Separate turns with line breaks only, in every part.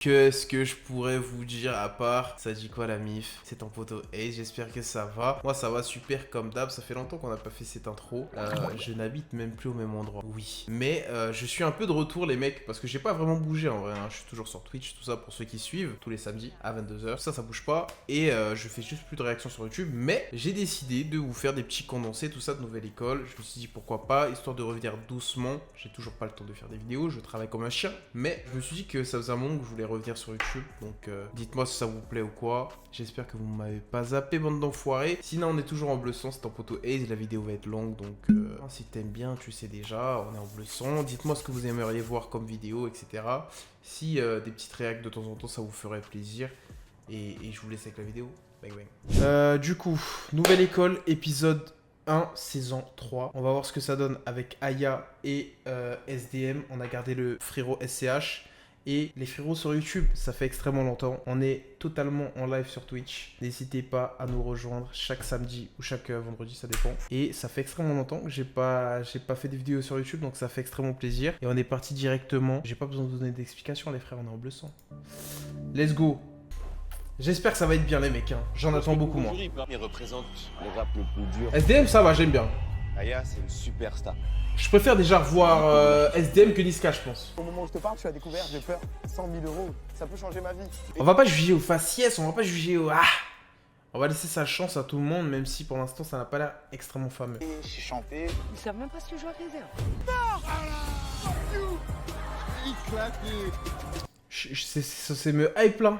Qu'est-ce que je pourrais vous dire à part ça dit quoi la mif? C'est ton poteau Ace, j'espère que ça va. Moi ça va super comme d'hab, ça fait longtemps qu'on n'a pas fait cette intro. Je n'habite même plus au même endroit. Oui. Mais je suis un peu de retour les mecs, parce que j'ai pas vraiment bougé en vrai. Hein. Je suis toujours sur Twitch, tout ça pour ceux qui suivent, tous les samedis à 22h. Ça bouge pas. Et je fais juste plus de réactions sur YouTube. Mais j'ai décidé de vous faire des petits condensés, tout ça de nouvelle école. Je me suis dit pourquoi pas, histoire de revenir doucement. J'ai toujours pas le temps de faire des vidéos, je travaille comme un chien. Mais je me suis dit que ça faisait un moment que je voulais revenir sur YouTube, donc dites-moi si ça vous plaît ou quoi. J'espère que vous ne m'avez pas zappé, bande d'enfoirés. Sinon on est toujours en bleu son, c'est en poteau Ace, la vidéo va être longue, donc si t'aimes bien, tu sais déjà, on est en bleu son. Dites-moi ce que vous aimeriez voir comme vidéo, etc. Si des petites réacts de temps en temps, ça vous ferait plaisir. Et je vous laisse avec la vidéo. Bang bang. Du coup, nouvelle école, épisode 1, saison 3. On va voir ce que ça donne avec Aya et SDM. On a gardé le frérot SCH. Et les frérots sur YouTube, ça fait extrêmement longtemps. On est totalement en live sur Twitch. N'hésitez pas à nous rejoindre chaque samedi ou chaque vendredi, ça dépend. Et ça fait extrêmement longtemps que j'ai pas fait des vidéos sur YouTube, donc ça fait extrêmement plaisir. Et on est parti directement. J'ai pas besoin de donner d'explications, les frères, on est en bleu sang. Let's go. J'espère que ça va être bien les mecs, hein. J'en attends beaucoup moi.
Il représente le rap le plus dur.
SDM ça va, j'aime bien.
Aya c'est une superstar.
Je préfère déjà revoir SDM que Niska, je pense.
Au moment où je te parle, tu as découvert, j'ai peur. 100 000 euros, ça peut changer ma vie.
On va pas juger au faciès, on va pas juger au... Ah, on va laisser sa chance à tout le monde, même si pour l'instant ça n'a pas l'air extrêmement fameux.
J'ai chanté.
Ils savent même pas si je joue à réserve.
C'est me hype là.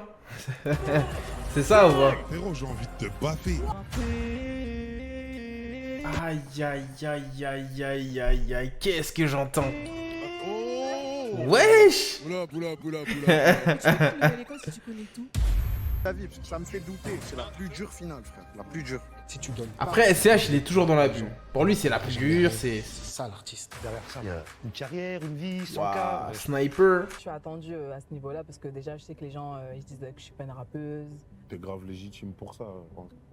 C'est ça ou pas?
Frérot, j'ai envie de te baffer.
Aïe aïe aïe aïe aïe aïe aïe, qu'est-ce que j'entends?
Oh
Wesh.
Poula.
Si tu connais tout.
Ta vie, ça me fait douter. C'est la plus dure finale, frère. La plus dure.
Si tu donnes
Après SCH il est toujours dans la bulle. Pour lui c'est la plus dure, c'est...
ça l'artiste derrière ça. Il y a une carrière, une vie, son
Waouh,
cas.
sniper.
Je suis attendue à ce niveau-là parce que déjà je sais que les gens ils se disent que je suis pas une rappeuse.
T'es grave légitime pour ça.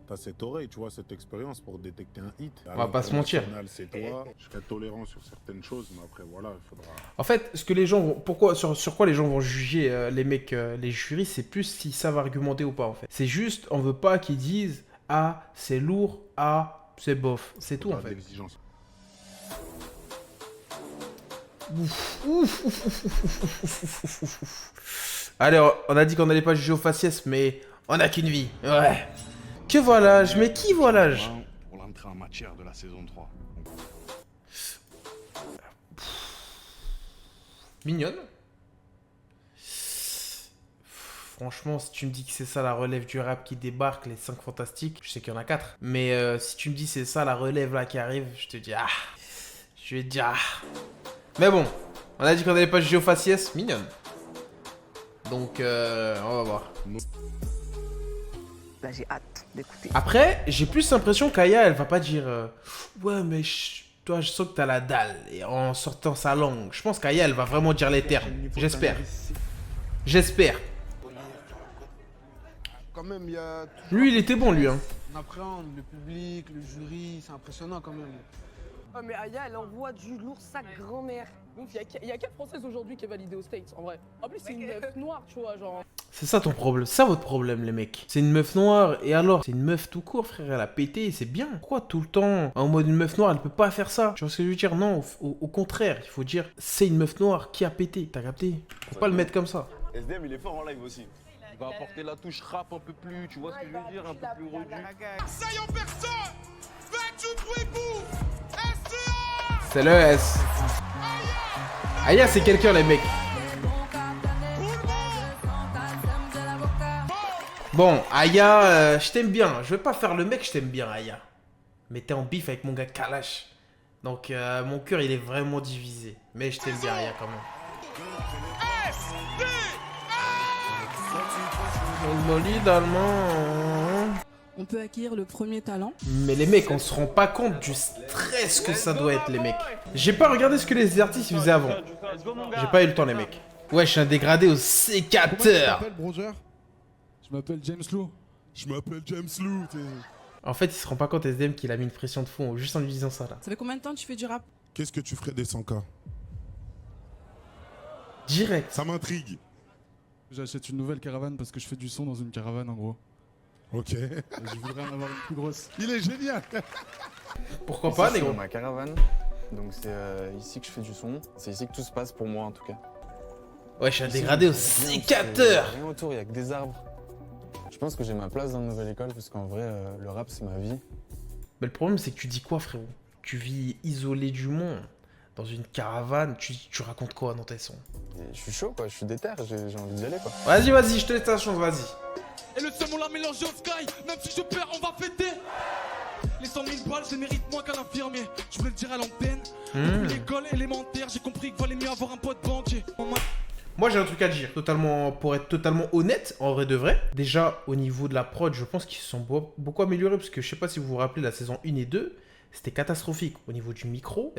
T'as cette oreille, tu vois, cette expérience pour détecter un hit.
On va pas se mentir.
C'est toi. Je serais tolérant sur certaines choses, mais après, voilà, il faudra...
En fait, ce que les gens vont... Pourquoi, sur quoi les gens vont juger les mecs, les jurys, c'est plus s'ils savent argumenter ou pas, en fait. C'est juste, on veut pas qu'ils disent « Ah, c'est lourd. Ah, c'est bof. » C'est tout, en fait.
L'exigence.
Allez, on a dit qu'on n'allait pas juger au faciès, mais on a qu'une vie. Ouais. Que voilà-je? Mais qui voilà-je?
Pour l'entrée en matière de la saison 3.
Mignonne. Franchement, si tu me dis que c'est ça la relève du rap qui débarque, les 5 fantastiques, je sais qu'il y en a 4. Mais si tu me dis c'est ça la relève là qui arrive, je te dis ah. Je vais te dire ah. Mais bon, on a dit qu'on n'allait pas juger au faciès, mignonne. Donc on va voir.
Là j'ai hâte d'écouter.
Après, j'ai plus l'impression qu'Aya, elle va pas dire ouais mais toi je sens que t'as la dalle et en sortant sa langue. Je pense qu'Aya elle va vraiment dire les termes. J'espère. J'espère.
Quand même, il y a...
Lui il était bon lui hein.
On appréhende le public, le jury, c'est impressionnant quand même.
Oh mais Aya, elle envoie du lourd sa grand-mère. Donc il y a quelle française aujourd'hui qui est validée aux States en vrai. En plus c'est une meuf noire, tu vois, genre.
C'est ça ton problème, c'est ça votre problème les mecs. C'est une meuf noire et alors c'est une meuf tout court frère, elle a pété, c'est bien. Pourquoi tout le temps en mode une meuf noire elle peut pas faire ça? Tu vois ce que je veux dire? Non, au contraire, il faut dire c'est une meuf noire qui a pété, t'as capté? Faut pas le mettre comme ça.
SDM il est fort en live aussi. Il va apporter la touche rap un peu plus, tu vois ce que je veux dire, un peu plus redu.
C'est le S. Aya c'est quelqu'un les mecs. Bon, Aya, je t'aime bien. Je vais pas faire le mec, je t'aime bien, Aya. Mais t'es en bif avec mon gars Kalash. Donc, mon cœur, il est vraiment divisé. Mais je t'aime bien, Aya, quand même. Molly d'allemand.
On peut acquérir le premier talent.
Mais les mecs, on se rend pas compte du stress que ça doit être, les mecs. J'ai pas regardé ce que les artistes faisaient avant. J'ai pas eu le temps, les mecs. Ouais, je suis un dégradé au sécateur.
Je m'appelle James Lou.
Je m'appelle James Lou.
En fait, il se rend pas compte, SDM, qu'il a mis une pression de fond juste en lui disant ça, là.
Ça fait combien de temps que tu fais du rap?
Qu'est-ce que tu ferais des 100K?
Direct.
Ça m'intrigue.
J'achète une nouvelle caravane parce que je fais du son dans une caravane en gros.
Ok.
Et je voudrais en avoir une plus grosse.
Il est génial.
Pourquoi pas,
Je suis
négro?
dans ma caravane, donc c'est ici que je fais du son. C'est ici que tout se passe pour moi en tout cas.
Ouais, je suis un
Ici,
dégradé au
rien, parce que
sécateur.
Rien autour, il y a que des arbres. Je pense que j'ai ma place dans une nouvelle école parce qu'en vrai, le rap c'est ma vie.
Mais le problème, c'est que tu dis quoi, frérot? Tu vis isolé du monde, dans une caravane, tu racontes quoi dans tes sons?
Et je suis chaud quoi, je suis déter, j'ai envie d'y aller quoi.
Vas-y, je te laisse ta chance, vas-y.
Et le seum on l'a mélangé au sky. Même si je perds on va fêter. Les 100 000 balles je les mérite moins qu'un infirmier. Je voulais le dire à l'antenne. Depuis l'école élémentaire j'ai compris qu'il valait mieux avoir un pote banquier.
Moi j'ai un truc à dire, pour être totalement honnête, en vrai de vrai. Déjà au niveau de la prod, je pense qu'ils se sont beaucoup améliorés, parce que je sais pas si vous vous rappelez la saison 1 et 2, c'était catastrophique au niveau du micro,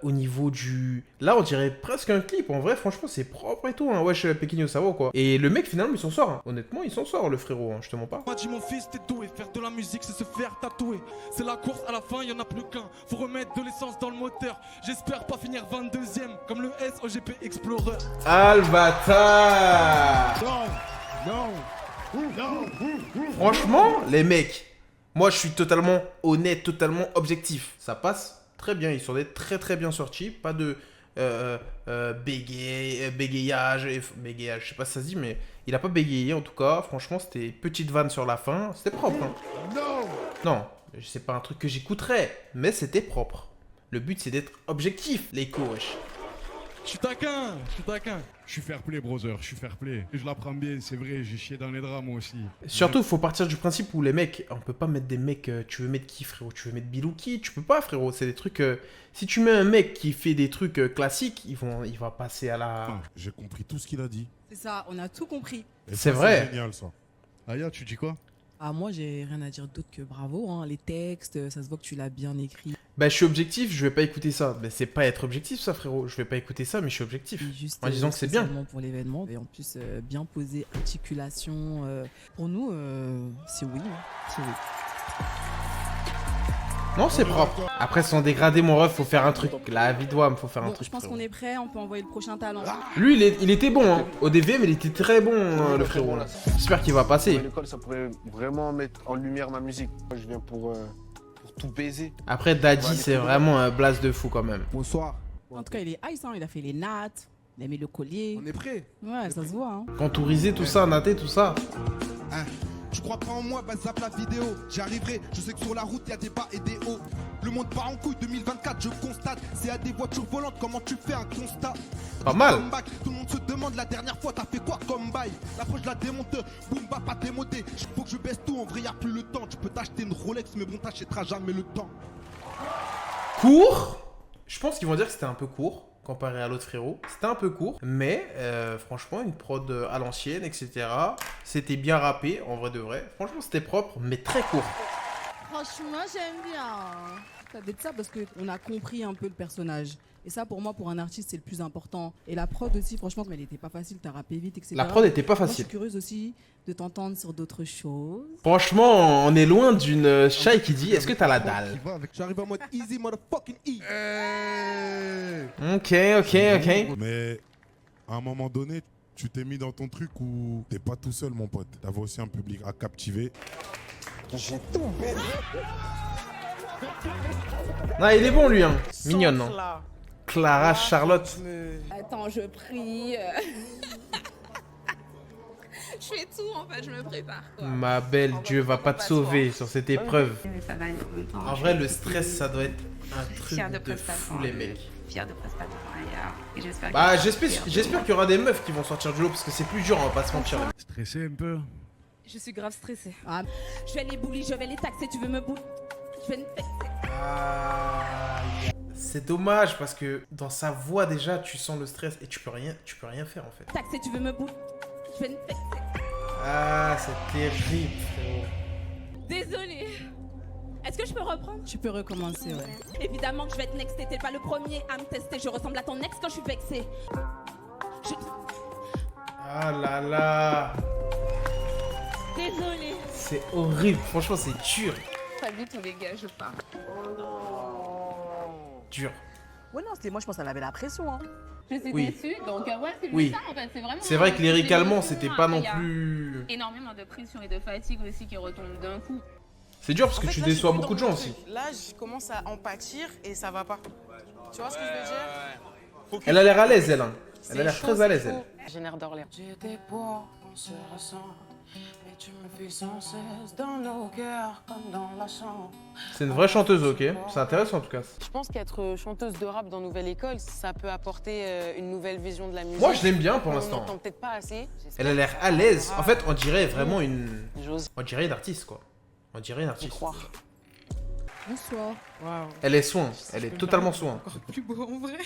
au niveau du... Là on dirait presque un clip, en vrai franchement c'est propre et tout, hein. Wesh Pequeno ça va quoi. Et le mec finalement il s'en sort, hein. Honnêtement il s'en sort le frérot, hein. Je te mens pas.
M'a dit mon fils t'es doué, faire de la musique c'est se faire tatouer. C'est la course à la fin, y'en a plus qu'un. Faut remettre de l'essence dans le moteur. J'espère pas finir 22ème comme le S au GP Explorer.
Albatar.
Non.
Franchement les mecs, moi je suis totalement honnête, totalement objectif. Ça passe très bien, ils sont des très bien sortis, pas de bégayage, je sais pas si ça se dit, mais il a pas bégayé en tout cas. Franchement c'était petite vanne sur la fin, c'était propre, hein. Non, c'est pas un truc que j'écouterais, mais c'était propre. Le but c'est d'être objectif, les co, wesh.
Je suis taquin.
Je suis fair play, brother, je suis fair play. Et je la prends bien, c'est vrai, j'ai chié dans les draps moi aussi.
Surtout, il faut partir du principe où les mecs, on peut pas mettre des mecs, tu veux mettre qui, frérot? Tu veux mettre Bilouki? Tu peux pas, frérot, c'est des trucs... si tu mets un mec qui fait des trucs classiques, il va passer à la...
J'ai compris tout ce qu'il a dit.
C'est ça, on a tout compris.
Et
C'est
ça,
vrai.
C'est génial ça.
Aya, tu dis quoi?
Ah, moi, j'ai rien à dire d'autre que bravo. Hein. Les textes, ça se voit que tu l'as bien écrit.
Bah, je suis objectif, je vais pas écouter ça. Mais c'est pas être objectif, ça, frérot. Je vais pas écouter ça, mais je suis objectif.
Juste,
en disant que c'est bien.
Pour l'événement. Et en plus, bien posé, articulation. Pour nous, c'est oui. C'est oui.
Non, c'est propre. Après, sans dégrader mon ref, faut faire un truc. La vie doit, faut faire un
Bon,
truc.
je pense qu'on est prêt, on peut envoyer le prochain talent.
Lui, il était bon, hein. Au DVM, il était très bon, le frérot. J'espère qu'il va passer.
L'école, ça pourrait vraiment mettre en lumière ma musique. Moi, je viens pour tout baiser.
Après, Daddy, c'est vraiment un blast de fou quand même.
Bonsoir.
En tout cas, il est ice, hein. Il a fait les nattes, il a mis le collier.
On est prêt.
Ouais, ça se voit. Hein.
Contourisé, tout ça, naté, tout ça.
Tu crois pas en moi, bah zappe la vidéo. J'y arriverai, je sais que sur la route y a des bas et des hauts. Le monde part en couille 2024, je constate. C'est à des voitures volantes, comment tu fais un constat?
Pas mal.
Tout le monde se demande la dernière fois t'as fait quoi comme bail? L'approche de la démonte, boum bap pas démodé. Faut que je baisse tout, en vrai y'a plus le temps. Tu peux t'acheter une Rolex, mais bon t'achèteras jamais le temps.
Court. Je pense qu'ils vont dire que c'était un peu court comparé à l'autre frérot. C'était un peu court, mais franchement, une prod à l'ancienne, etc. C'était bien rappé, en vrai de vrai. Franchement, c'était propre, mais très court.
Franchement, j'aime bien. Ça doit être ça parce qu'on a compris un peu le personnage. Et ça, pour moi, pour un artiste, c'est le plus important. Et la prod aussi, franchement, mais elle était pas facile, t'as rappé vite, etc.
La prod était pas
Moi, je
facile.
suis curieuse aussi de t'entendre sur d'autres choses.
Franchement, on est loin d'une Shai qui dit est-ce que t'as la dalle?
J'arrive en mode easy motherfucking E.
Ok.
Mais à un moment donné, tu t'es mis dans ton truc où t'es pas tout seul, mon pote. T'avais aussi un public à captiver.
J'ai tout baisé.
Non, il est bon lui, hein. Mignonne, non? Clara Charlotte.
Attends, je prie. Je fais tout en fait, je me prépare. Quoi.
Ma belle, Dieu va pas te sauver sur cette épreuve.
Ça va aller en même temps.
En vrai, le stress, ça doit être un truc
Fière de
de
prestation,
fou, les mecs.
Fière de prestation ailleurs. Et j'espère
Bah,
que-
j'espère qu'il y aura des meufs qui vont sortir du lot parce que c'est plus dur, on va pas se mentir.
Stressé un peu.
Je suis grave stressée.
Ah,
Je vais les bully, je vais les taxer, tu veux me bully? Je vais me taxer.
C'est dommage parce que dans sa voix déjà, tu sens le stress et tu peux rien faire en fait.
Taxer, tu veux me bully? Je vais me taxer.
Ah, c'est terrible, frérot.
Désolée. Est-ce que je peux reprendre?
tu peux recommencer, ouais.
Évidemment que je vais te nexter, t'es pas le premier à me tester. Je ressemble à ton ex quand je suis vexée.
Ah là là.
Désolée.
C'est horrible, franchement, c'est dur.
Pas du tout, les gars, je pars.
Dur.
Ouais, non, moi je pense qu'elle avait la pression. Hein.
Je suis
Oui.
déçue, donc ouais, c'est
Oui.
ça en fait, c'est vraiment...
C'est vrai que lyricalement,
l'émotion,
c'était pas non
après, il y a
plus...
énormément de pression et de fatigue aussi qui retombent d'un coup.
C'est dur parce
En
que
fait,
tu
là, je
déçois
suis plus
beaucoup de
dans
gens
mon
aussi.
truc. Là, je commence à en pâtir et ça va pas. Tu vois ce que je veux dire?
Elle a l'air à l'aise, elle. Hein. Elle a
C'est
l'air
chaud,
très à
c'est
l'aise,
chaud.
elle.
Génère d'Orléans. J'étais pour qu'on se ressent, mais tu me fais sans cesse dans nos cœurs comme dans la chambre.
C'est une vraie chanteuse, ok. C'est intéressant en tout cas.
Je pense qu'être chanteuse de rap dans Nouvelle École, ça peut apporter une nouvelle vision de la musique.
Moi, je l'aime bien pour l'instant.
On n'entend peut-être pas assez.
Elle a l'air à l'aise. En fait, on dirait vraiment une...
J'ose
On dirait une artiste, quoi. On dirait une
y
artiste.
croire.
Bonsoir.
Waouh.
Elle est soin. Elle est totalement soin.
Encore plus beau en vrai.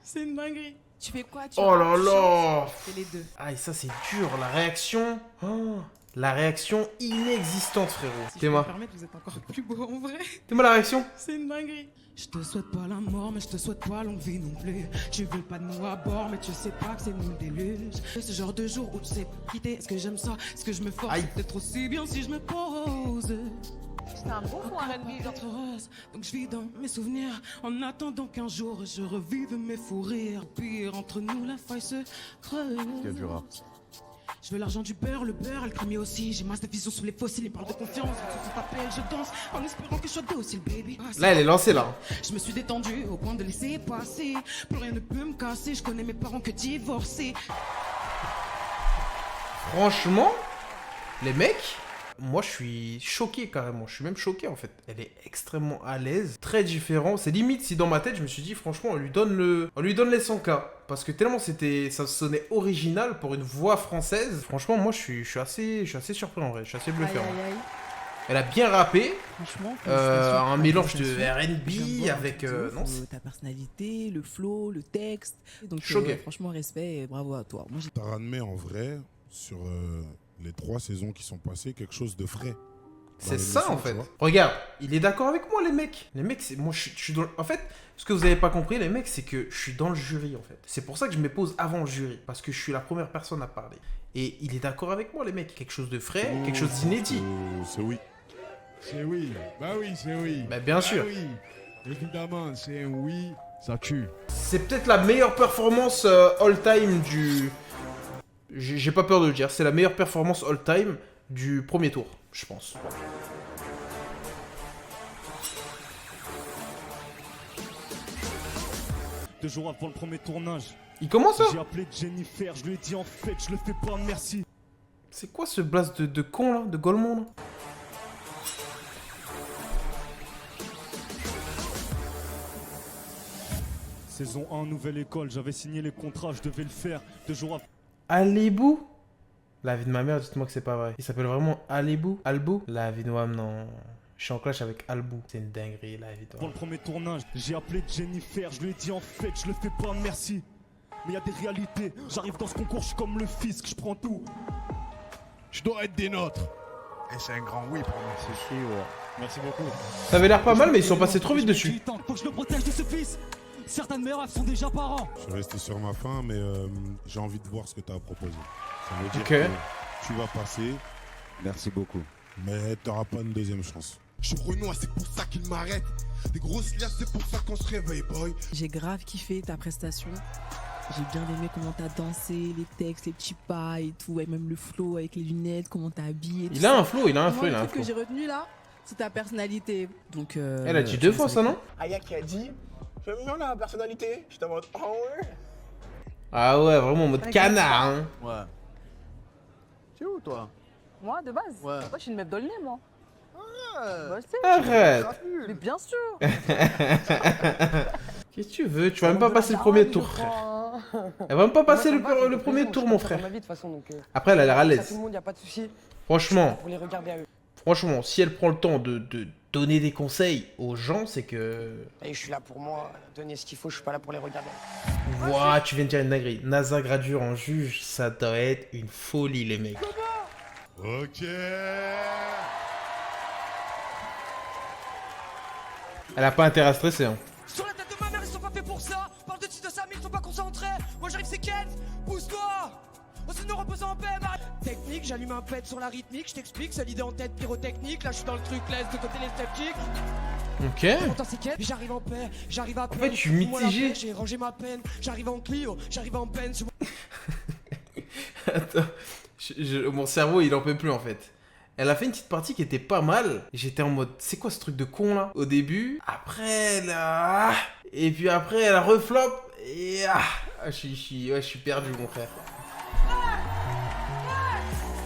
C'est une dinguerie.
Tu fais quoi?
Oh là là.
Fais les deux.
Aïe, ça c'est dur. La réaction... Oh. La réaction inexistante, frérot.
Si
T'es-moi.
je peux me permettre, vous êtes encore plus beau en vrai.
T'es-moi la réaction?
C'est une dinguerie. Je te souhaite pas la mort, mais je te souhaite pas longue vie non plus. Tu veux pas de nous à bord, mais tu sais pas que c'est nous le déluge. C'est ce genre de jour où tu sais pas quitter. Est-ce que j'aime ça? Est-ce que je me force d'être aussi bien si je me pose?
C'était un bon fond R&B.
D'être heureuse, donc je vis dans mes souvenirs. En attendant qu'un jour je revive mes fous rires. Pire, entre nous la faille se creuse.
Il y a du rap.
Je veux l'argent du beurre, le beurre, elle cramie aussi. J'ai masse de vision sous les fossiles, ils parlent de confiance. Quand on t'appelle, je danse en espérant que je sois docile, baby.
Là, elle est lancée, là.
Je me suis détendu au point de laisser passer. Plus rien ne peut me casser, je connais mes parents que divorcés.
Franchement, les mecs, moi je suis choqué carrément. Je suis même choqué en fait. Elle est extrêmement à l'aise, très différent. C'est limite si dans ma tête je me suis dit franchement on lui donne les 100K. Parce que tellement ça sonnait original pour une voix française. Franchement moi je suis assez surpris en vrai. Je suis assez bluffé.
Aïe,
en vrai.
aïe, aïe.
Elle a bien rappé.
Franchement,
Un mélange de
félicitations.
R&B
J'aime beaucoup
avec...
de ouf,
non,
ta personnalité, le flow, le texte. Donc
Choqué.
franchement, respect et bravo à toi. Moi,
T'as ramené en vrai, sur les 3 saisons qui sont passées, quelque chose de frais.
C'est ça en fait. Regarde, il est d'accord avec moi les mecs. Les mecs, moi je suis dans... En fait, ce que vous avez pas compris les mecs, c'est que je suis dans le jury en fait. C'est pour ça que je me pose avant le jury. Parce que je suis la première personne à parler. Et il est d'accord avec moi les mecs. Quelque chose de frais, quelque chose d'inédit.
C'est oui.
C'est oui. Bah oui, c'est oui.
Bah bien sûr.
Oui. Évidemment, c'est un oui, ça tue.
C'est peut-être la meilleure performance all-time du... J'ai pas peur de le dire. C'est la meilleure performance all-time du premier tour, je pense.
Deux jours avant le premier tournage.
Il commence
J'ai appelé Jennifer, je lui ai dit en fait, je le fais pas, merci.
C'est quoi ce blast de con là, de Golemont là?
Saison 1, nouvelle école, j'avais signé les contrats, je devais le faire. 2 jours avant.
Alibou? La vie de ma mère, dites-moi que c'est pas vrai. Il s'appelle vraiment Alibou? Albou? La vie de moi, non. Je suis en clash avec Albou. C'est une dinguerie, la vie de
Pour le premier tournage, j'ai appelé Jennifer, je lui ai dit en fait, je le fais pas, merci. Mais y a des réalités, j'arrive dans ce concours, je suis comme le fisc, je prends tout.
Je dois être des nôtres.
Et c'est un grand oui pour moi. C'est chier, ouais.
Merci beaucoup.
Ça avait l'air pas mal, mais ils sont passés trop vite dessus.
Faut que je le protège de ce fils. Certains de mes rêves sont déjà parents.
Je suis resté sur ma faim, mais j'ai envie de voir ce que tu as proposé. Ça veut dire
Ok.
que tu vas passer.
Merci beaucoup.
Mais tu n'auras pas une deuxième chance.
Je suis Renoir, c'est pour ça qu'il m'arrête. Des grosses liasses, c'est pour ça qu'on se réveille, boy.
j'ai grave kiffé ta prestation. J'ai bien aimé comment t'as dansé, les textes, les petits pas et tout, et même le flow avec les lunettes, comment t'as habillé.
Il a un flow, il a un flow,
Moi,
il a un
le truc
flow.
que j'ai retenu là, c'est ta personnalité. Donc,
Elle a dit 2 fois ça, non?
Aya qui a dit, j'aime bien la personnalité. Je t'en mode, oh ouais.
Ah ouais, vraiment en mode canard, hein.
Ouais. Tu es où toi?
Moi, de base
Ouais.
Moi, je suis une meuf d'Aulnay, moi.
Ouais.
Bah, je sais.
Arrête.
Mais bien sûr.
Qu'est-ce que tu veux? Tu vas même pas passer le premier tour, frère. Elle va même pas passer le premier tour, mon frère. Après, elle a l'air à l'aise.
Tout le monde, y a pas de souci.
Franchement,
Pour les regarder à eux.
franchement, si elle prend le temps de donner des conseils aux gens, c'est que...
Et je suis là pour moi, donner ce qu'il faut, je suis pas là pour les regarder.
Ouah, tu viens de dire une dinguerie. NASA Gradure en juge, ça doit être une folie, les mecs.
Ok.
Elle a pas intérêt à stresser, hein.
Sur la tête de ma mère, ils sont pas faits pour ça. Parle de titre de Samy, ils sont pas concentrés. Moi j'arrive, c'est Ken, pousse-toi. On se nous repose en paix, technique, j'allume un pet sur la rythmique, je t'explique, c'est l'idée en tête pyrotechnique. Là je suis dans le truc, laisse de côté les step kicks.
Ok.
Pourtant, c'est quel j'arrive en paix, j'arrive à peine.
En fait, je suis mitigé.
J'ai rangé ma peine, j'arrive en Clio, j'arrive en Benz.
Attends, mon cerveau il en peut plus en fait. Elle a fait une petite partie qui était pas mal. J'étais en mode, c'est quoi ce truc de con là? Au début, après là. Et puis après, elle a reflop. Et je suis perdu, mon frère.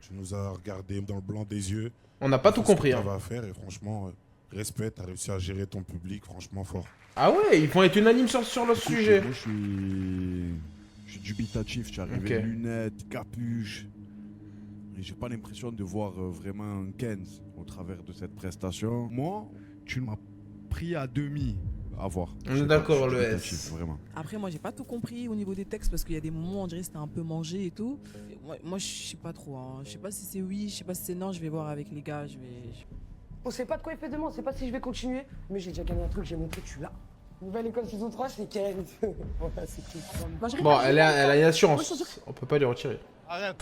Tu nous as regardé dans le blanc des yeux.
On n'a pas tout compris.
Ça va faire et franchement, respect, t'as réussi à gérer ton public, franchement fort.
Ah ouais, ils vont être unanimes sur le sujet.
Moi, je suis dubitatif. Tu es arrivé,
Ok.
lunettes, capuche. Et j'ai pas l'impression de voir vraiment un Kenz au travers de cette prestation. Moi, tu m'as pris à demi à voir.
On est
Je sais
d'accord,
pas, je suis
le
dubitatif,
S.
Vraiment.
Après, moi, j'ai pas tout compris au niveau des textes parce qu'il y a des moments, on dirait que c'était un peu mangé et tout. Et moi, je sais pas trop. Hein. Je sais pas si c'est oui, je sais pas si c'est non. Je vais voir avec les gars.
On sait pas de quoi il fait demain, on sait pas si je vais continuer. Mais j'ai déjà gagné un truc, j'ai montré que je suis là. Nouvelle école saison 3, c'est Ken. Voilà, c'est tout.
Bon, elle a une assurance. On peut pas lui retirer.
Arrête.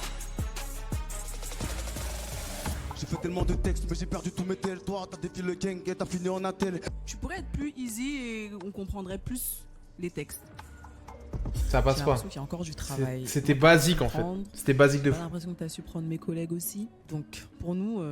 J'ai fait tellement de textes, mais j'ai perdu tous mes tels. Toi, t'as défié le gang et t'as fini en attel.
Tu pourrais être plus easy et on comprendrait plus les textes.
Ça passe
J'ai
pas.
l'impression qu'il y a encore du travail.
C'était basique en fait. C'était basique de
J'ai
fou.
l'impression que tu as su prendre mes collègues aussi. Donc pour nous,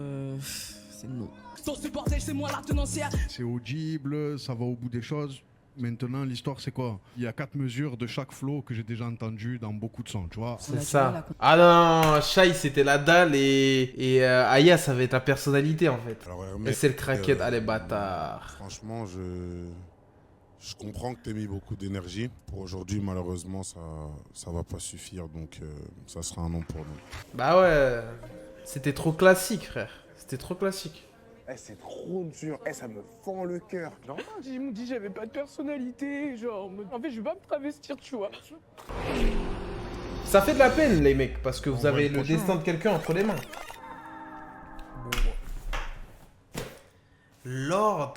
c'est non.
Sans ce bordel, c'est moi la tenancière.
C'est audible, ça va au bout des choses. Maintenant, l'histoire, c'est quoi? Il y a 4 mesures de chaque flow que j'ai déjà entendu dans beaucoup de sons, tu vois.
C'est ça. Ah non, Shai c'était la dalle et Aya ça va être la personnalité en fait.
Alors,
et
mec,
c'est le craquette, allez bâtard.
Franchement, je comprends que t'aies mis beaucoup d'énergie. Pour aujourd'hui, malheureusement, ça va pas suffire, donc ça sera un non pour nous.
Bah ouais, c'était trop classique frère. C'était trop classique.
Eh, c'est trop dur. Eh, ça me fend le cœur.
Genre, ils m'ont dit j'avais pas de personnalité. Genre, en fait, je vais pas me travestir, tu vois.
Ça fait de la peine les mecs parce que vous
On va
avez
être
le
prochain,
destin de quelqu'un entre les mains. Lord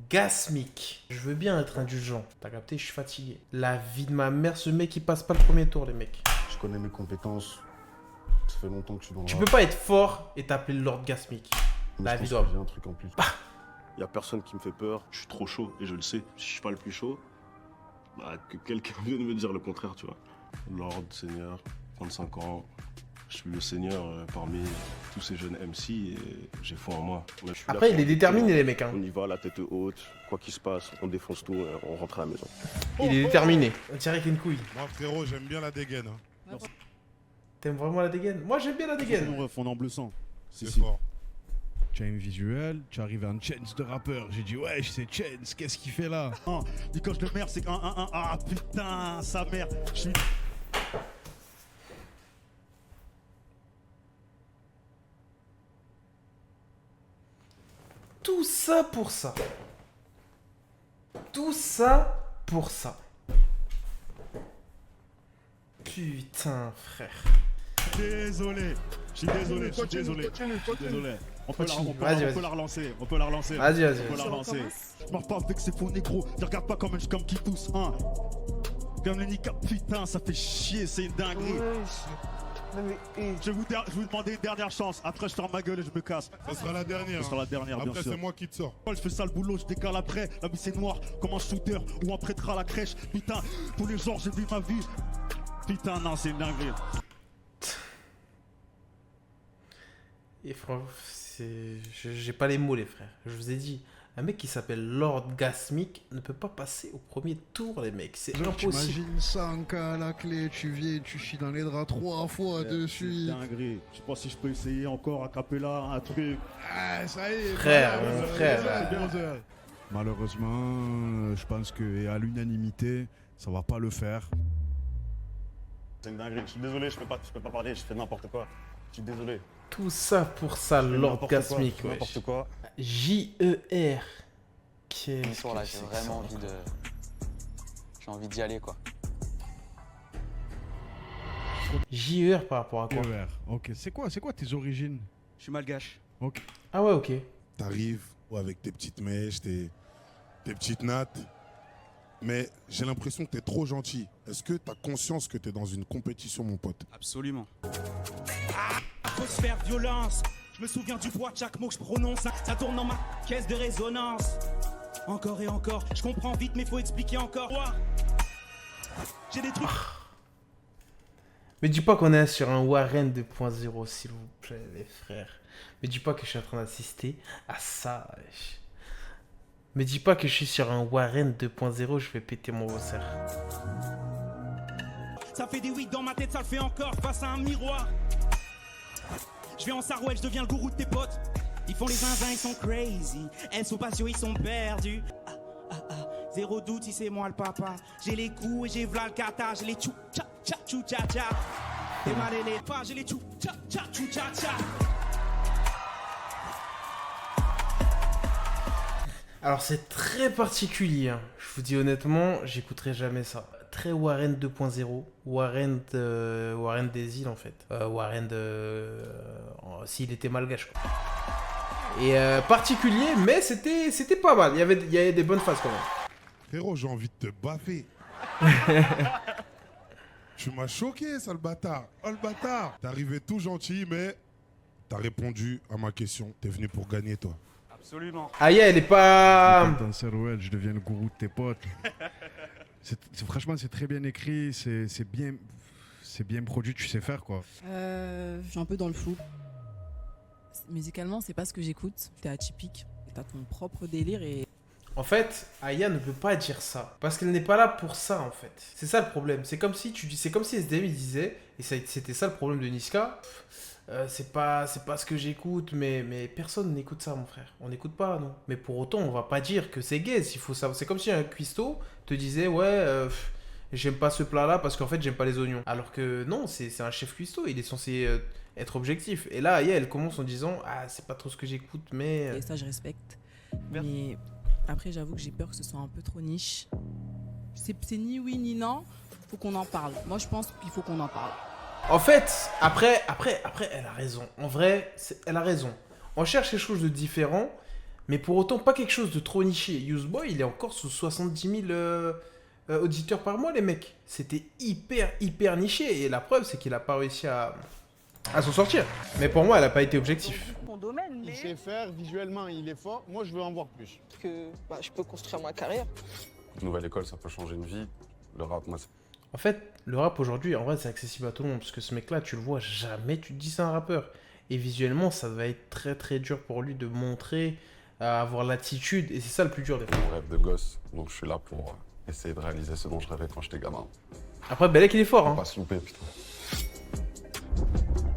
Gasmic. Je veux bien être indulgent. T'as capté, je suis fatigué. La vie de ma mère, ce mec il passe pas le premier tour les mecs.
Je connais mes compétences. Ça fait longtemps que je suis dans le
Tu
rap.
peux pas être fort et t'appeler Lord Gasmic.
Mais
La
je
vie
pense
d'homme.
que j'ai un truc en plus.
Y a personne qui me fait peur, je suis trop chaud et je le sais. Si je suis pas le plus chaud, bah, que quelqu'un vienne me dire le contraire, tu vois. Lord, Seigneur, 35 ans, je suis le Seigneur parmi tous ces jeunes MC et j'ai foi en moi. Mais je suis là
Après,
pour
il est
lutter,
déterminé, les mecs, hein.
On y va, la tête haute, quoi qu'il se passe, on défonce tout, on rentre à la maison.
Il est déterminé. On dirait qu'il y a une couille.
Moi, frérot, j'aime bien la dégaine. Hein.
T'aimes vraiment la dégaine? Moi j'aime bien la dégaine.
On en bleu sang.
C'est fort.
Tu as une visuelle, tu arrives à un Chance de rappeur. J'ai dit, ouais, c'est Chance, qu'est-ce qu'il fait là?
Du coche de merde, c'est 1-1-1. Ah putain, sa mère. Je suis.
Tout ça pour ça. Tout ça pour ça. Putain, frère.
Désolé, je suis désolé, je suis désolé. Désolé. On peut la relancer, on peut la relancer.
Vas-y.
On peut la relancer. Je marche pas avec ces faux négros, je regarde pas comme un comme qui pousse, hein. Comme le niqab, putain, ça fait chier, c'est une dinguerie. Je vais vous demander une dernière chance, après je ferme ma gueule et je me casse.
Ça sera la dernière.
Ça sera la dernière, bien
Après,
sûr.
c'est moi qui te sors.
Je fais ça le boulot, je décale après. La vie c'est noir, comme un shooter ou un prêtre à la crèche. Putain, tous les jours j'ai vu ma vie. Putain, non, c'est une dinguerie.
Et franchement, j'ai pas les mots, les frères. Je vous ai dit, un mec qui s'appelle Lord Gasmic ne peut pas passer au premier tour, les mecs. C'est impossible.
T'imagines ça en cas à la clé, tu viens, tu chies dans les draps 3 fois de suite.
Dinguerie. Je sais pas si je peux essayer encore à cappella un truc.
Ah, ça y est.
Frère,
voilà,
mon
voilà,
frère.
voilà, voilà. Malheureusement, je pense que à l'unanimité, ça va pas le faire.
C'est une dinguerie. Je suis désolé, je peux pas parler, je fais n'importe quoi. Je suis désolé.
Tout ça pour ça, Lord Gasmic.
N'importe quoi.
J-E-R. Qu'est-ce
Là,
que
j'ai
c'est
vraiment
que ça?
j'ai envie d'y aller, quoi.
J-E-R par rapport à quoi?
JER, ok. C'est quoi tes origines?
Je suis malgache.
Ok.
Ah ouais, ok.
T'arrives avec tes petites mèches, tes petites nattes. Mais j'ai l'impression que t'es trop gentil. Est-ce que t'as conscience que t'es dans une compétition, mon pote?
Absolument.
Atmosphère, violence. Je me souviens du poids de chaque mot que je prononce. Ça tourne dans ma caisse de résonance.
Encore et encore, je comprends vite mais faut expliquer encore. J'ai des trucs.
Mais dis pas qu'on est sur un Warren 2.0, s'il vous plaît, les frères. Mais dis pas que je suis en train d'assister à ça. Wesh. Mais dis pas que je suis sur un Warren 2.0, je vais péter mon rosseur.
Ça fait des oui dans ma tête, ça le fait encore face à un miroir. Je vais en sarouel, je deviens le gourou de tes potes. Ils font les zinzins, ils sont crazy. Elles sont patients, ils sont perdus. Zéro doute si c'est moi le papa. J'ai les coups et j'ai v'là le kata. J'ai les tchou tcha tcha tchou tcha tcha. Démarrer les pas, j'ai les tchou tcha tcha tchou tcha tcha.
Alors c'est très particulier, hein. Je vous dis honnêtement, j'écouterai jamais ça. Très Warren 2.0, Warren des îles en fait. S'il était malgache quoi. Et particulier, mais c'était pas mal, il y avait des bonnes phases quand même.
Frérot, j'ai envie de te baffer. Tu m'as choqué, sale bâtard. Oh le bâtard. T'es arrivé tout gentil, mais t'as répondu à ma question. T'es venu pour gagner, toi.
Absolument.
Aïe, elle est pas...
Dans Sarouel, je deviens le gourou de tes potes. Franchement, c'est très bien écrit, c'est bien produit, tu sais faire quoi.
Je suis un peu dans le flou. Musicalement, c'est pas ce que j'écoute. T'es atypique. T'as ton propre délire et...
En fait, Aya ne peut pas dire ça. Parce qu'elle n'est pas là pour ça, en fait. C'est ça le problème. C'est comme si SDM il disait, et c'était ça le problème de Niska, c'est pas ce que j'écoute, mais personne n'écoute ça, mon frère. On n'écoute pas, non. Mais pour autant, on va pas dire que c'est gay. Il faut savoir. C'est comme si un cuistot te disait, ouais, j'aime pas ce plat-là parce qu'en fait, j'aime pas les oignons. Alors que non, c'est un chef cuistot. Il est censé être objectif. Et là, Aya, elle commence en disant, ah, c'est pas trop ce que j'écoute, mais...
Et ça, je respecte. Mais... Après, j'avoue que j'ai peur que ce soit un peu trop niche. C'est ni oui ni non. Faut qu'on en parle. Moi, je pense qu'il faut qu'on en parle.
En fait, après, elle a raison. En vrai, elle a raison. On cherche quelque chose de différent, mais pour autant, pas quelque chose de trop niché. Useboy, il est encore sous 70 000 auditeurs par mois, les mecs. C'était hyper niché. Et la preuve, c'est qu'il a pas réussi à s'en sortir. Mais pour moi, elle a pas été objectif.
Domaine,
Il sait faire, visuellement il est fort. Moi je veux en voir plus.
que je peux construire ma carrière.
Nouvelle école, ça peut changer une vie. Le rap, moi,
En fait, le rap aujourd'hui, en vrai, c'est accessible à tout le monde. Parce que ce mec-là, tu le vois jamais, tu te dis c'est un rappeur. Et visuellement, ça va être très dur pour lui de montrer, avoir l'attitude. Et c'est ça le plus dur des fois.
mon rêve de gosse. Donc je suis là pour essayer de réaliser ce dont je rêvais quand j'étais gamin.
Après, Belek, il est fort.
Faut
Hein.
pas se louper, putain.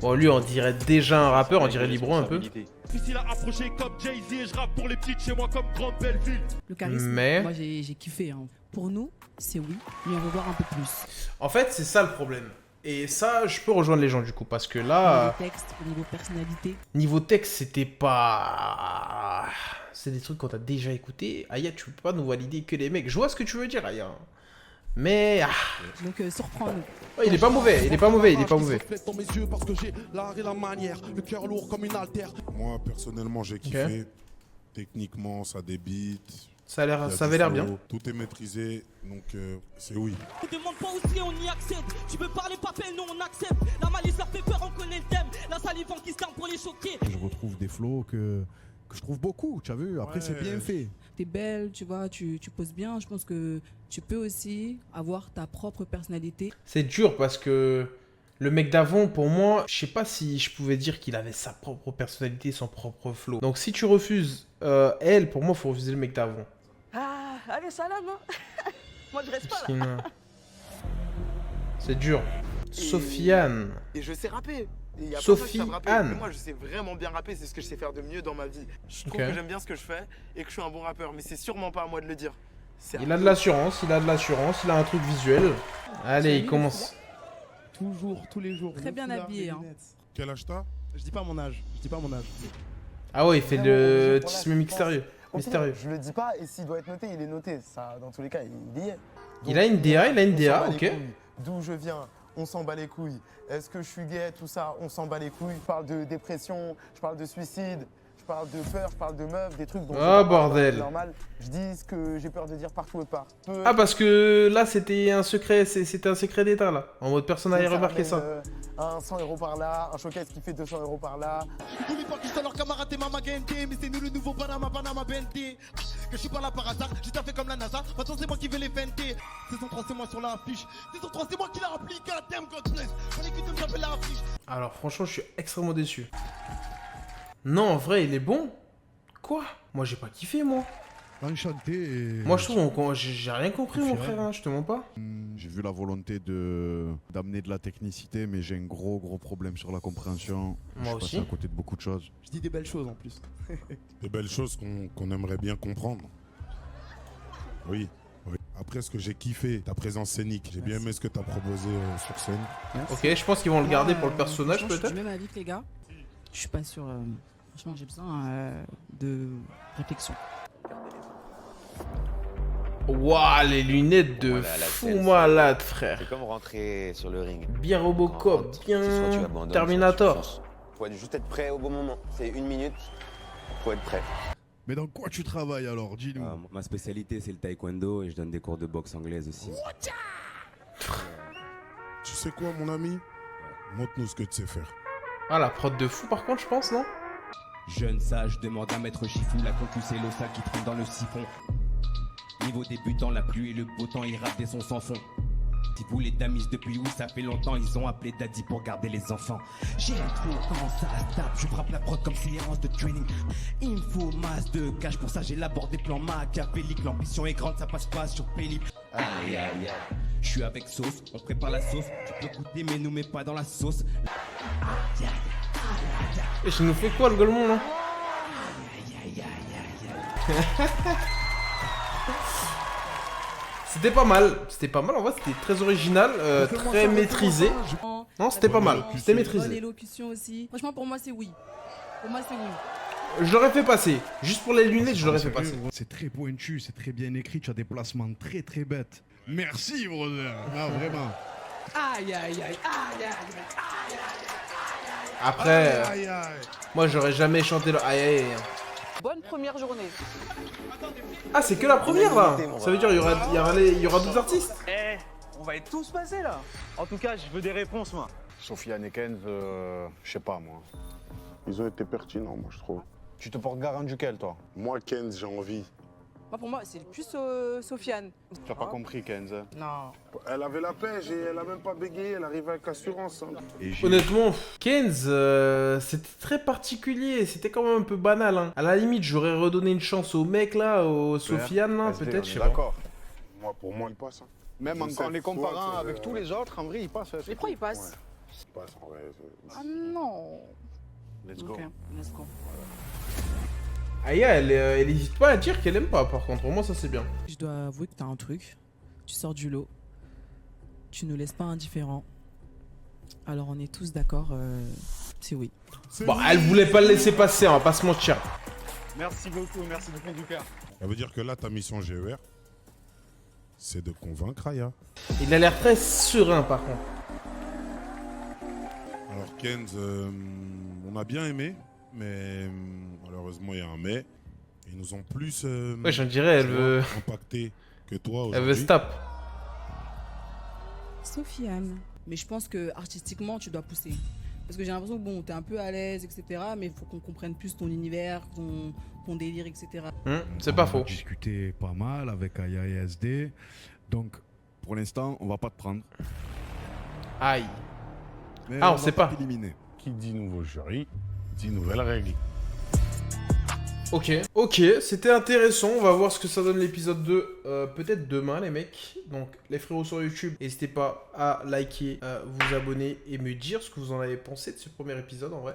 Bon, lui, on dirait déjà un rappeur, on dirait Libro un peu.
Difficile à approcher comme Jay-Z et je rappe pour les petites chez moi comme Grande Belleville.
Le charisme,
Mais-
moi, j'ai kiffé. Hein. Pour nous, c'est oui, mais on veut voir un peu plus.
En fait, c'est ça le problème. Et ça, je peux rejoindre les gens du coup, parce que
Au
là,
niveau texte, au niveau personnalité.
niveau texte, c'était pas... C'est des trucs qu'on t'a déjà écouté. Aya, tu peux pas nous valider que les mecs. Je vois ce que tu veux dire, Aya. Mais...
Donc, surprends-nous.
Oh, il est pas mauvais, il est pas mauvais, il est pas mauvais.
Dans mes yeux parce que j'ai l'art et la manière, le cœur lourd comme une altère.
Moi, personnellement, j'ai kiffé. Techniquement, ça débite.
Ça
Il y a
avait
du
l'air
flow,
bien.
Tout est maîtrisé, donc c'est oui.
Ne demande pas aussi, on y accède. Tu veux parler papel, nous on accepte. La malice leur fait peur, on connaît le thème. La salive en qui se terme pour les choquer.
Je retrouve des flows que je trouve beaucoup, tu as vu. Après, c'est bien fait.
T'es belle, tu vois, tu poses bien. Je pense que tu peux aussi avoir ta propre personnalité.
C'est dur parce que le mec d'avant, pour moi, je sais pas si je pouvais dire qu'il avait sa propre personnalité, son propre flow. Donc si tu refuses elle, pour moi, faut refuser le mec d'avant.
Ah, allez, salam, hein. Moi, je reste pas là.
Sinon, c'est dur. Sofiane.
Et je sais rapper. Et y a
Sophie
personne qui savent rapper.
Anne.
Mais moi, je sais vraiment bien rapper, c'est ce que je sais faire de mieux dans ma vie. Je trouve
Ok.
que j'aime bien ce que je fais et que je suis un bon rappeur, mais c'est sûrement pas à moi de le dire.
Il a de l'assurance, il a un truc visuel. Allez, il commence.
Toujours, tous les jours.
Très bien habillé. Hein.
Quel âge t'as?
Je dis pas mon âge. Je dis pas mon âge.
Ah ouais, il fait le tisme mystérieux.
Je le dis pas, et s'il doit être noté, il est noté. Ça, dans tous les cas, il y est.
Il a une DA, il a une
on
DA,
s'en bat les
ok.
couilles. D'où je viens, on s'en bat les couilles. Est-ce que je suis gay, tout ça, on s'en bat les couilles. Je parle de dépression, je parle de suicide, je
parle de peur, je parle de meufs, des trucs dont
Ah, bordel.
normal. Je dis ce que j'ai peur de dire partout et par peu.
Ah, parce que là, c'était un secret, c'était un secret d'État, là. En mode, personne n'avait remarqué ça.
Un 100 € par là, un showcase qui fait 200 € par là.
Oublie pas qu'ils sont leurs camarades et Mama Gente, mais c'est nous le nouveau Panama BNT. Que je suis pas là par hasard, j'ai fait comme la NASA, maintenant c'est moi qui vais les venter. Saison 3 c'est moi sur l'affiche, saison 3 c'est moi qui l'a appliqué, damn God bless. Fallait que tu me tapes l'affiche.
Alors, franchement, je suis extrêmement déçu. Non, en vrai, il est bon. Quoi? Moi, j'ai pas kiffé, moi.
Enchanté.
Moi, je trouve, j'ai rien compris, mon frère, hein, je te mens pas.
J'ai vu la volonté d'amener de la technicité, mais j'ai un gros problème sur la compréhension.
Moi
je suis passé à côté de beaucoup de choses.
Je dis des belles choses en plus.
Des belles choses qu'on aimerait bien comprendre. Oui. Après, ce que j'ai kiffé, ta présence scénique. J'ai bien aimé ce que tu as proposé sur scène.
Ok, je pense qu'ils vont le garder pour le personnage,
franchement,
peut-être.
Je suis du même avis que les gars. Je suis pas sûr. Franchement, j'ai besoin de réflexion.
Waouh, les lunettes de fou malade, frère.
C'est comme rentrer sur le ring.
Bien Robocop, bien Terminator.
Faut juste être prêt au bon moment. C'est 1 minute, faut être prêt.
Mais dans quoi tu travailles alors? Dis-nous.
Ma spécialité c'est le taekwondo et je donne des cours de boxe anglaise aussi.
Tu sais quoi, mon ami? Montre-nous ce que tu sais faire.
Ah, la prod de fou, par contre, je pense, non?
Jeune sage demande à maître Chifou, la concu c'est l'ossa qui traîne dans le siphon. Niveau débutant, la pluie et le beau temps, il rappe des sons sans fond. Si vous les damis depuis où ça fait longtemps, ils ont appelé Daddy pour garder les enfants. J'aime trop quand ça se tape, je frappe la prod comme séance de training. Il me faut masse de cash, pour ça j'élabore des plans machiavéliques. L'ambition est grande, ça passe pas sur Pélip. Aïe aïe aïe. Je suis avec sauce, on prépare la sauce. Tu peux goûter mais nous mets pas dans la sauce.
Et je nous fais quoi le golemon là? C'était pas mal, en vrai c'était très original, très maîtrisé. Non, c'était pas mal, c'était maîtrisé.
L'élocution aussi. Franchement, pour moi, c'est oui. Pour moi, c'est oui.
Je l'aurais fait passer, juste pour les lunettes, je l'aurais fait passer.
C'est très pointu, c'est très bien écrit, tu as des placements très bêtes. Merci, brother. Ah, vraiment.
Aïe aïe aïe aïe aïe aïe.
Après, moi j'aurais jamais chanté le aïe aïe aïe.
Bonne première journée.
Ah, c'est que la première là. Ça veut dire il y aura d'autres artistes.
Eh, on va être tous passés là. En tout cas, je veux des réponses moi.
Sofiane et Kenz, je sais pas moi.
Ils ont été pertinents, moi je trouve.
Tu te portes garant duquel, toi?
Moi, Kenz, j'ai envie.
Moi, pour moi, c'est le plus Sofiane.
Tu as pas compris, Kenz?
Non.
Elle avait la pêche et elle a même pas bégayé, elle arrivait avec assurance. Hein.
Honnêtement, Kenz, c'était très particulier, c'était quand même un peu banal. Hein. À la limite, j'aurais redonné une chance au mec là, au Sofiane là, peut-être, je sais pas.
D'accord.
Moi, pour moi, il passe. Hein.
Même en les comparant avec tous les autres, en vrai, il passe.
Mais pourquoi il passe?
Ouais. Il passe en vrai.
Ah non.
Let's go.
Ok, let's go.
Aya, elle hésite pas à dire qu'elle aime pas, par contre, au moins ça c'est bien.
Je dois avouer que t'as un truc. Tu sors du lot. Tu nous laisses pas indifférents. Alors on est tous d'accord, c'est oui.
Bon, elle voulait pas le laisser passer, on va pas se mentir.
Merci beaucoup du cœur.
Ça veut dire que là, ta mission GER, c'est de convaincre Aya.
Il a l'air très serein, par contre.
Alors Kenz, on a bien aimé, mais malheureusement il y a un mais. Ils nous ont plus
ouais, j'en dirais, elle veut
impacté que toi aujourd'hui.
Elle veut stop.
Sofiane. Mais je pense que artistiquement, tu dois pousser. Parce que j'ai l'impression que bon, t'es un peu à l'aise, etc. Mais il faut qu'on comprenne plus ton univers, ton délire, etc.
C'est pas faux.
On a discuté pas mal avec Aya et SD. Donc, pour l'instant, on va pas te prendre.
Aïe.
Mais
on sait pas.
Qui dit nouveau jury, dit nouvelle règle.
Ok, c'était intéressant, on va voir ce que ça donne l'épisode 2, peut-être demain les mecs. Donc les frérots sur YouTube, n'hésitez pas à liker, vous abonner et me dire ce que vous en avez pensé de ce premier épisode en vrai.